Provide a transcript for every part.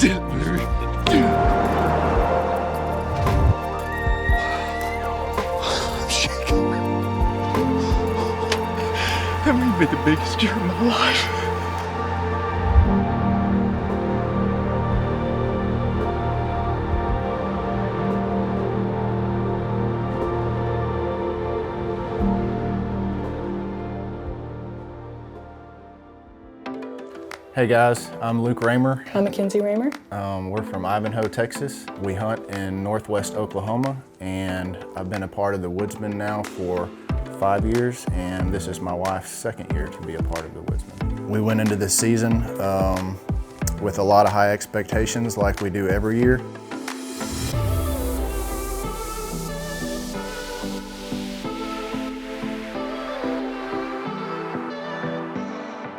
shaking. That may be the biggest deer of my life. Hey guys, I'm Luke Raymer. I'm Makenzie Raymer. We're from Ivanhoe, Texas. We hunt in northwest Oklahoma, and I've been a part of the Woodsman now for 5 years, and this is my wife's second year to be a part of the Woodsman. We went into this season with a lot of high expectations like we do every year.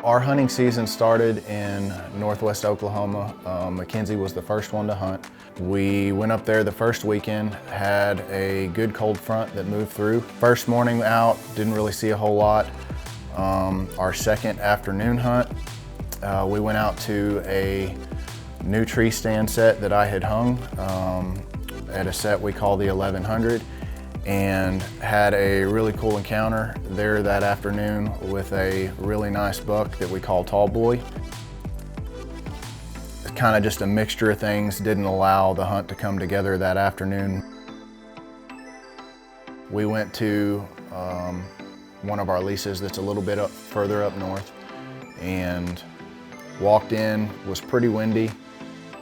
Our hunting season started in northwest Oklahoma. Makenzie was the first one to hunt. We went up there the first weekend, had a good cold front that moved through. First morning out, didn't really see a whole lot. Our second afternoon hunt, we went out to a new tree stand set that I had hung at a set we call the 1100. And had a really cool encounter there that afternoon with a really nice buck that we call Tall Boy. Kind of just a mixture of things didn't allow the hunt to come together that afternoon. We went to one of our leases that's a little bit further up north and walked in, was pretty windy,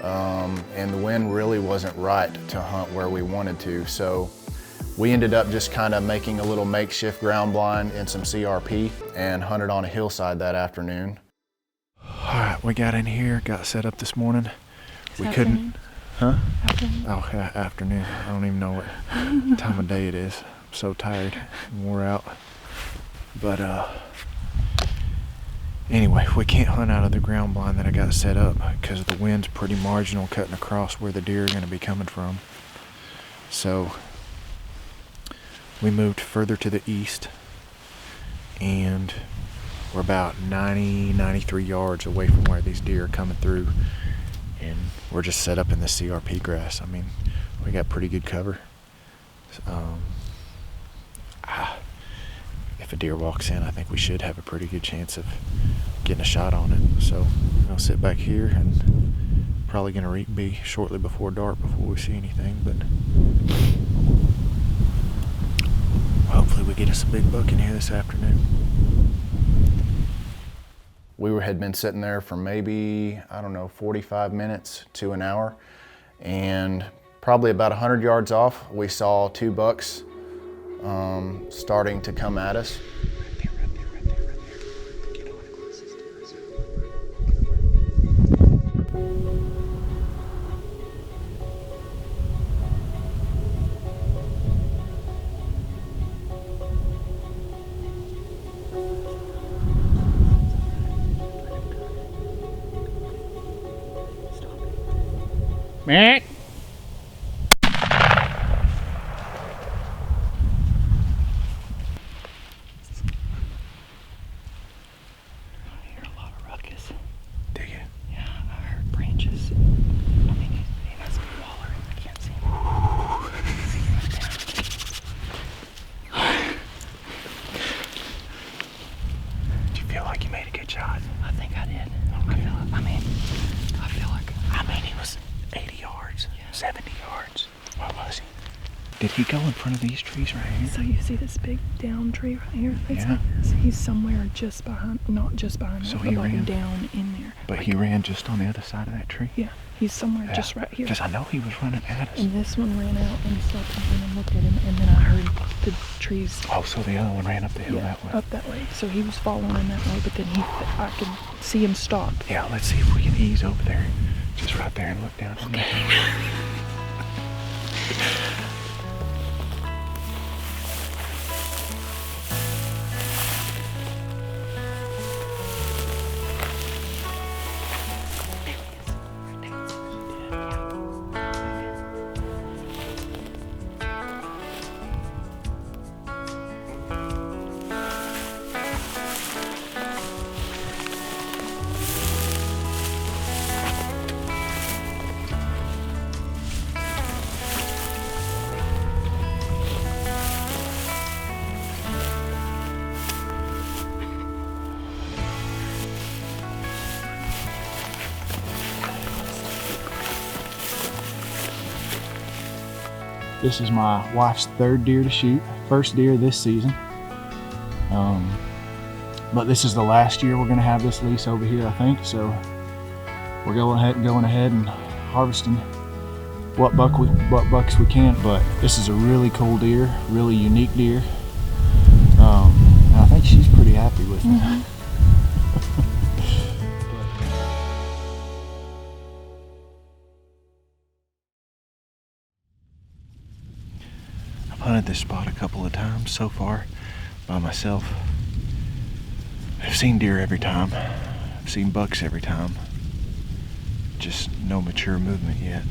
and the wind really wasn't right to hunt where we wanted to. So we ended up just kind of making a little makeshift ground blind and some CRP and hunted on a hillside that afternoon. All right, we got in here, got set up this morning. We couldn't, huh? Afternoon. Oh, yeah, afternoon. I don't even know what time of day it is. I'm so tired and wore out. But anyway, we can't hunt out of the ground blind that I got set up because the wind's pretty marginal cutting across where the deer are gonna be coming from. So we moved further to the east, and we're about 93 yards away from where these deer are coming through, and we're just set up in the CRP grass. I mean, we got pretty good cover. If a deer walks in, I think we should have a pretty good chance of getting a shot on it. So I'll sit back here, and probably gonna be shortly before dark before we see anything, but hopefully we get us a big buck in here this afternoon. We had been sitting there for maybe, I don't know, 45 minutes to an hour, and probably about 100 yards off, we saw two bucks starting to come at us. Matt? Did he go in front of these trees right here? So you see this big down tree right here? It's yeah. Like this. He's somewhere just behind, not just behind, so it, he but ran like down in there. But like, he ran just on the other side of that tree? Yeah, he's somewhere just right here. Because I know he was running at us. And this one ran out and stopped and looked at him, and then I heard the trees. Oh, so the other one ran up the hill that way? Up that way. So he was following that way, but then I could see him stop. Yeah, let's see if we can ease over there. Just right there and look down. Okay. This is my wife's third deer to shoot, first deer this season. But this is the last year we're gonna have this lease over here, I think. So we're going ahead and harvesting what bucks we can. But this is a really cool deer, really unique deer. And I think she's pretty happy with it. I've hunted this spot a couple of times so far by myself. I've seen deer every time. I've seen bucks every time. Just no mature movement yet.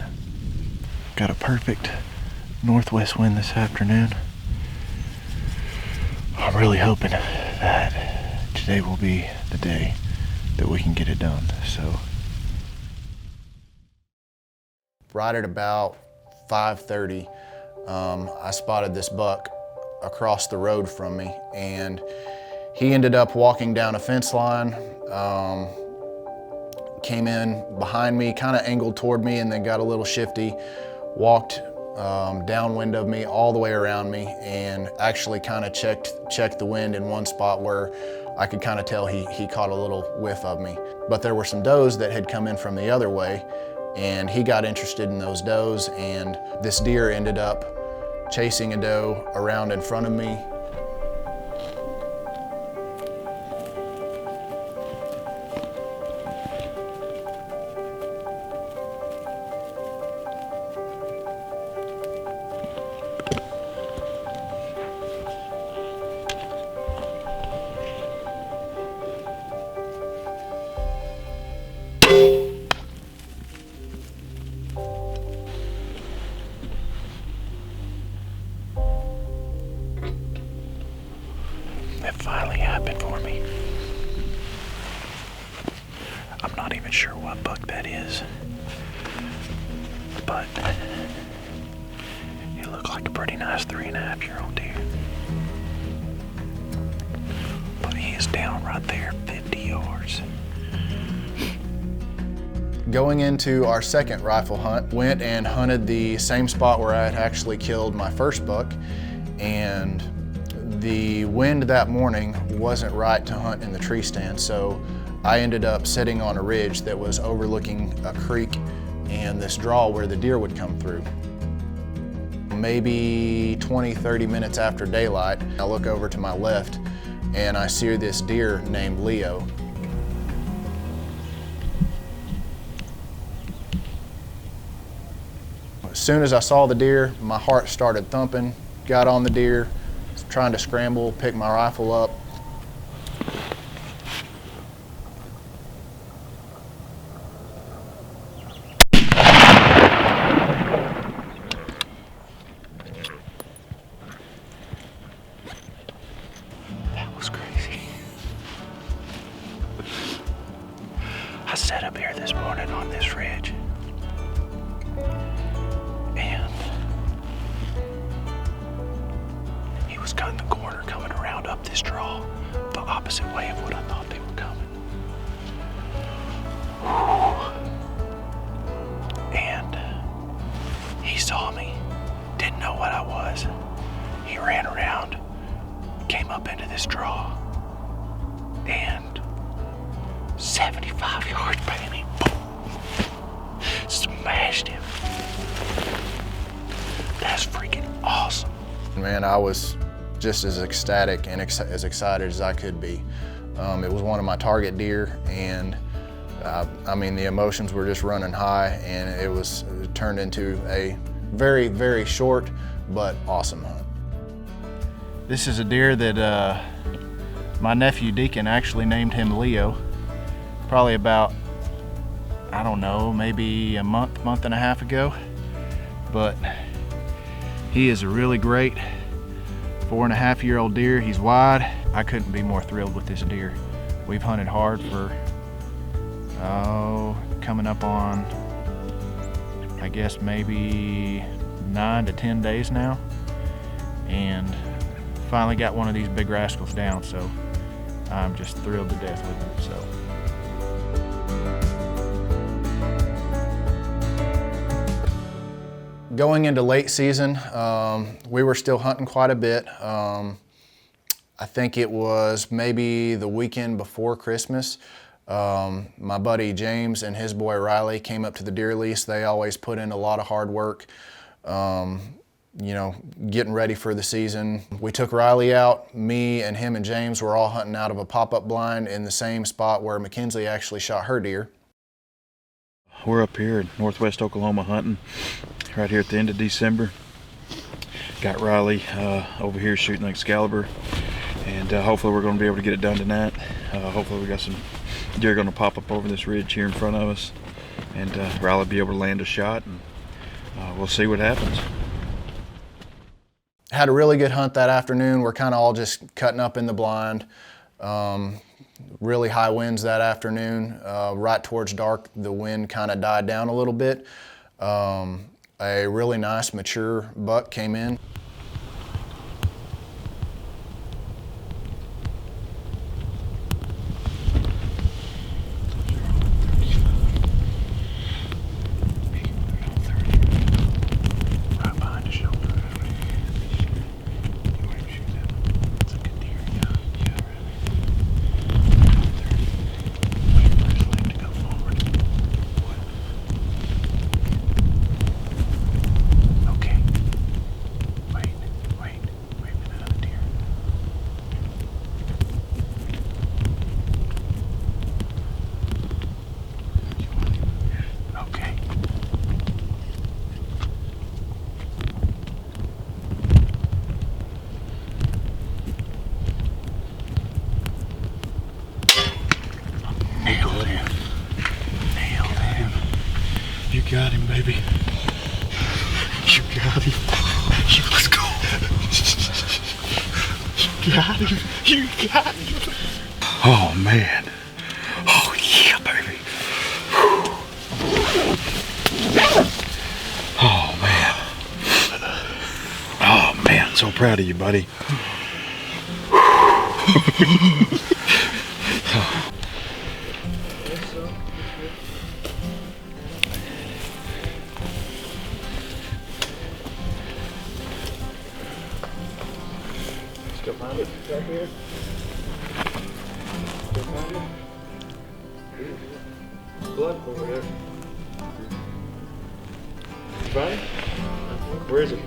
Got a perfect northwest wind this afternoon. I'm really hoping that today will be the day that we can get it done. So Right at about 5:30, I spotted this buck across the road from me, and he ended up walking down a fence line, came in behind me, kind of angled toward me, and then got a little shifty, walked downwind of me all the way around me, and actually kind of checked the wind in one spot where I could kind of tell he caught a little whiff of me. But there were some does that had come in from the other way, and he got interested in those does, and this deer ended up chasing a doe around in front of me. it finally happened for me. I'm not even sure what buck that is, but it looked like a pretty nice 3.5-year-old deer. But he is down right there, 50 yards. Going into our second rifle hunt, went and hunted the same spot where I had actually killed my first buck, and the wind that morning wasn't right to hunt in the tree stand, so I ended up sitting on a ridge that was overlooking a creek and this draw where the deer would come through. Maybe 20-30 minutes after daylight, I look over to my left and I see this deer named Leo. As soon as I saw the deer, my heart started thumping, got on the deer, trying to scramble, pick my rifle up. That was crazy. I sat up here this morning on this ridge, and he was cutting the corner coming around up this draw the opposite way of what I thought they were coming. And he saw me, didn't know what I was. He ran around, came up into this draw, and 75 yards by me, boom, smashed him. That's freaking awesome. Man, I was just as ecstatic and as excited as I could be. It was one of my target deer, and I mean, the emotions were just running high, and it turned into a very, very short but awesome hunt. This is a deer that my nephew Deacon actually named him Leo, probably about, I don't know, maybe a month and a half ago. But he is a really great 4.5-year-old deer. He's wide. I couldn't be more thrilled with this deer. We've hunted hard for, coming up on, I guess maybe 9 to 10 days now, and finally got one of these big rascals down, so I'm just thrilled to death with him. So. Going into late season, we were still hunting quite a bit. I think it was maybe the weekend before Christmas. My buddy James and his boy Riley came up to the deer lease. They always put in a lot of hard work, you know, getting ready for the season. We took Riley out. Me and him and James were all hunting out of a pop-up blind in the same spot where Makenzie actually shot her deer. We're up here in northwest Oklahoma hunting right here at the end of December. Got Riley over here shooting Excalibur, and hopefully we're going to be able to get it done tonight. Hopefully we got some deer going to pop up over this ridge here in front of us, and Riley will be able to land a shot, and we'll see what happens. Had a really good hunt that afternoon. We're kind of all just cutting up in the blind. Really high winds that afternoon. Right towards dark, the wind kind of died down a little bit. A really nice mature buck came in. You got him, baby. You got him. Let's go. You got him. You got him. Oh, man. Oh, yeah, baby. Oh, man. Oh, man. So proud of you, buddy. Still find it back here? Still find it? Blood over there. You find it? Where is it?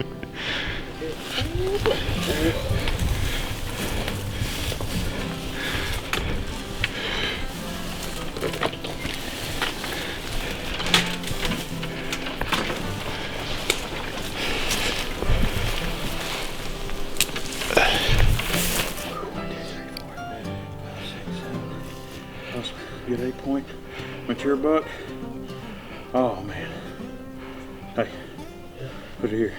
Good 8-point mature buck. Oh man. Hey, put it here.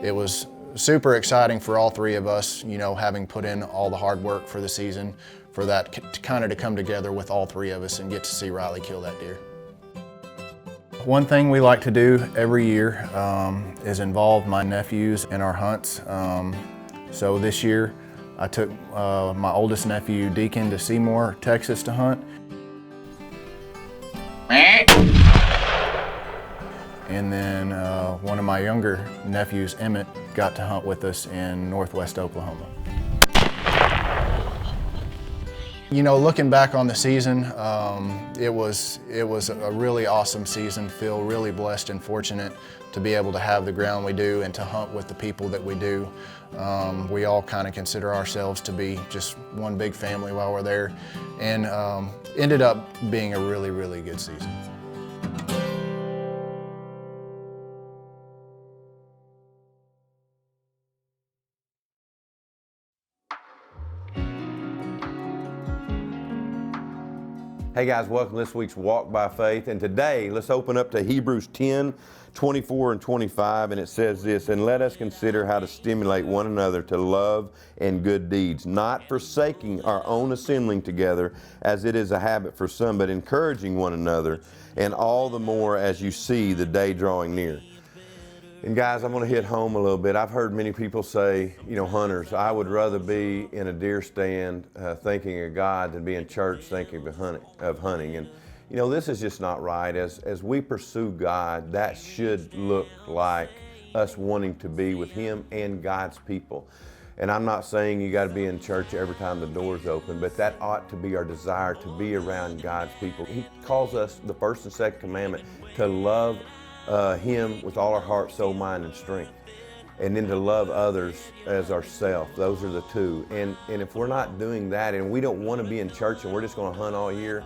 It was super exciting for all three of us, you know, having put in all the hard work for the season, for that to come together with all three of us and get to see Riley kill that deer. One thing we like to do every year is involve my nephews in our hunts. So this year I took my oldest nephew, Deacon, to Seymour, Texas to hunt. And then one of my younger nephews, Emmett, got to hunt with us in northwest Oklahoma. You know, looking back on the season, it was a really awesome season. Feel really blessed and fortunate to be able to have the ground we do and to hunt with the people that we do. We all kind of consider ourselves to be just one big family while we're there, and ended up being a really, really good season. Hey guys, welcome to this week's Walk by Faith, and today let's open up to Hebrews 10, 24 and 25, and it says this, "And let us consider how to stimulate one another to love and good deeds, not forsaking our own assembling together as it is a habit for some, but encouraging one another, and all the more as you see the day drawing near." And guys, I'm going to hit home a little bit. I've heard many people say, you know, hunters, I would rather be in a deer stand thinking of God than be in church thinking of hunting. And You know, this is just not right. As we pursue God, that should look like us wanting to be with Him and God's people. And I'm not saying you got to be in church every time the door's open, but that ought to be our desire, to be around God's people. He calls us, the first and second commandment, to love Him with all our heart, soul, mind, and strength. And then to love others as ourselves. Those are the two. And if we're not doing that, and we don't want to be in church and we're just going to hunt all year,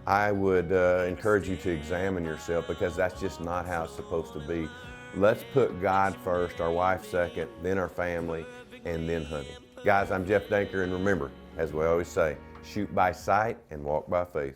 I would encourage you to examine yourself, because that's just not how it's supposed to be. Let's put God first, our wife second, then our family, and then hunting. Guys, I'm Jeff Danker, and remember, as we always say, shoot by sight and walk by faith.